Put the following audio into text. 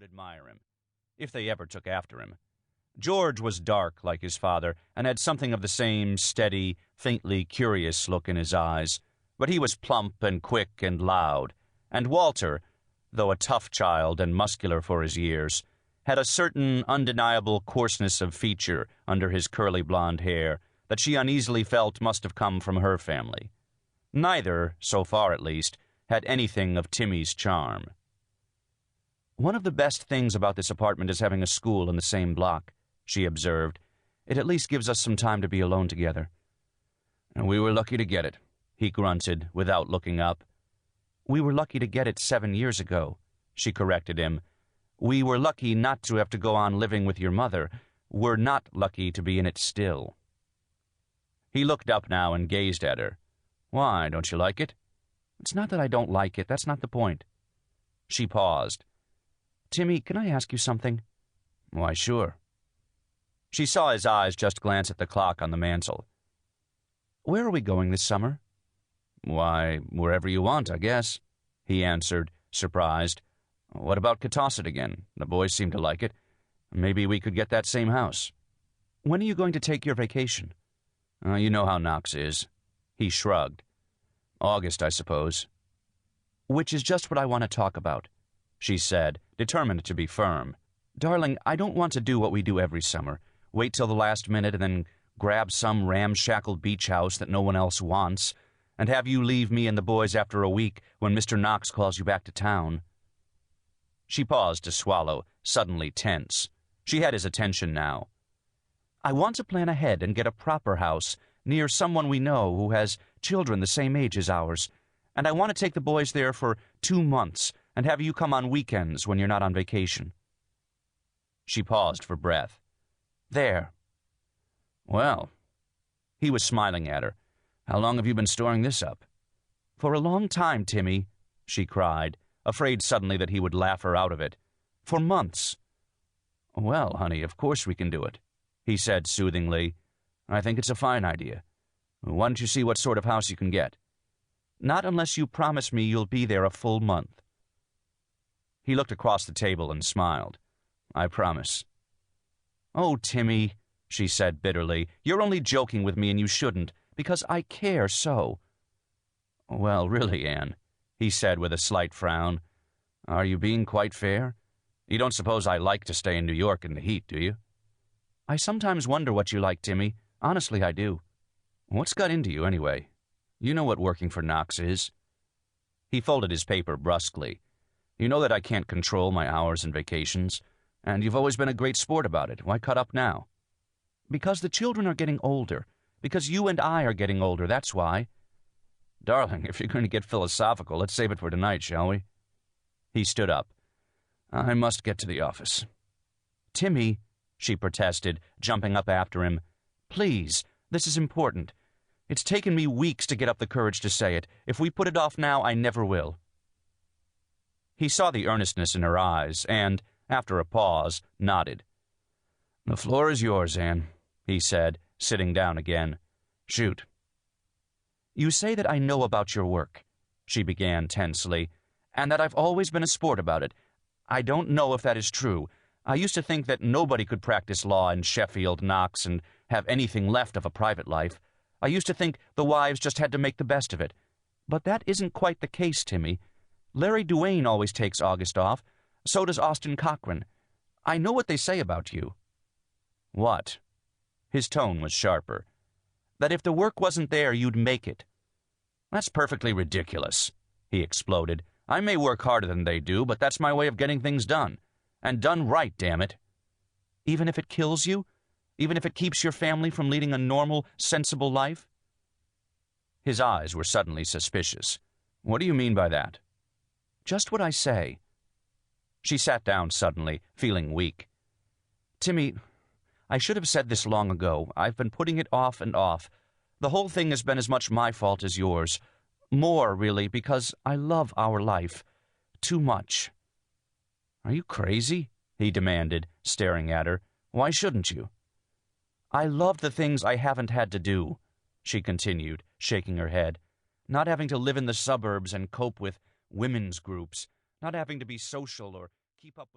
admire him, if they ever took after him. George was dark like his father, and had something of the same steady, faintly curious look in his eyes, but he was plump and quick and loud, and Walter, though a tough child and muscular for his years, had a certain undeniable coarseness of feature under his curly blonde hair that she uneasily felt must have come from her family. Neither, so far at least, had anything of Timmy's charm. "One of the best things about this apartment is having a school in the same block," she observed. "It at least gives us some time to be alone together." "And we were lucky to get it," he grunted, without looking up. "We were lucky to get it 7 years ago," she corrected him. "We were lucky not to have to go on living with your mother. We're not lucky to be in it still." He looked up now and gazed at her. "Why, don't you like it?" "It's not that I don't like it. That's not the point." She paused. "Timmy, can I ask you something?" "Why, sure." She saw his eyes just glance at the clock on the mantel. "Where are we going this summer?" "Why, wherever you want, I guess," he answered, surprised. "What about Catosset again? The boys seem to like it. Maybe we could get that same house." "When are you going to take your vacation?" You know how Knox is." He shrugged. "August, I suppose." "Which is just what I want to talk about," she said, determined to be firm. "Darling, I don't want to do what we do every summer. Wait till the last minute and then grab some ramshackle beach house that no one else wants, and have you leave me and the boys after a week when Mr. Knox calls you back to town." She paused to swallow, suddenly tense. She had his attention now. "I want to plan ahead and get a proper house near someone we know who has children the same age as ours, and I want to take the boys there for 2 months and have you come on weekends when you're not on vacation." She paused for breath. "There." "Well." He was smiling at her. "How long have you been storing this up?" "For a long time, Timmy," she cried, afraid suddenly that he would laugh her out of it. "For months." "Well, honey, of course we can do it," he said soothingly. "I think it's a fine idea. Why don't you see what sort of house you can get?" "Not unless you promise me you'll be there a full month." He looked across the table and smiled. "I promise." "Oh, Timmy," she said bitterly, "you're only joking with me and you shouldn't, because I care so." "Well, really, Anne," he said with a slight frown, "are you being quite fair? You don't suppose I like to stay in New York in the heat, do you?" "I sometimes wonder what you like, Timmy. Honestly, I do." "What's got into you, anyway? You know what working for Knox is." He folded his paper brusquely. "You know that I can't control my hours and vacations, and you've always been a great sport about it. Why cut up now?" "Because the children are getting older. Because you and I are getting older, that's why." "Darling, if you're going to get philosophical, let's save it for tonight, shall we?" He stood up. "I must get to the office." "Timmy," she protested, jumping up after him. "Please, this is important. It's taken me weeks to get up the courage to say it. If we put it off now, I never will." He saw the earnestness in her eyes and, after a pause, nodded. "The floor is yours, Anne," he said, sitting down again. "Shoot." "You say that I know about your work," she began tensely, "and that I've always been a sport about it. I don't know if that is true. I used to think that nobody could practice law in Sheffield, Knox, and have anything left of a private life. I used to think the wives just had to make the best of it. But that isn't quite the case, Timmy. Larry Duane always takes August off. So does Austin Cochran. I know what they say about you." "What?" His tone was sharper. "That if the work wasn't there, you'd make it." "That's perfectly ridiculous," he exploded. "I may work harder than they do, but that's my way of getting things done. And done right, damn it." "Even if it kills you? Even if it keeps your family from leading a normal, sensible life?" His eyes were suddenly suspicious. "What do you mean by that?" "Just what I say." She sat down suddenly, feeling weak. "Timmy, I should have said this long ago. I've been putting it off and off. The whole thing has been as much my fault as yours. More, really, because I love our life. Too much." "Are you crazy?" he demanded, staring at her. "Why shouldn't you?" "I love the things I haven't had to do," she continued, shaking her head. "Not having to live in the suburbs and cope with women's groups. Not having to be social or keep up with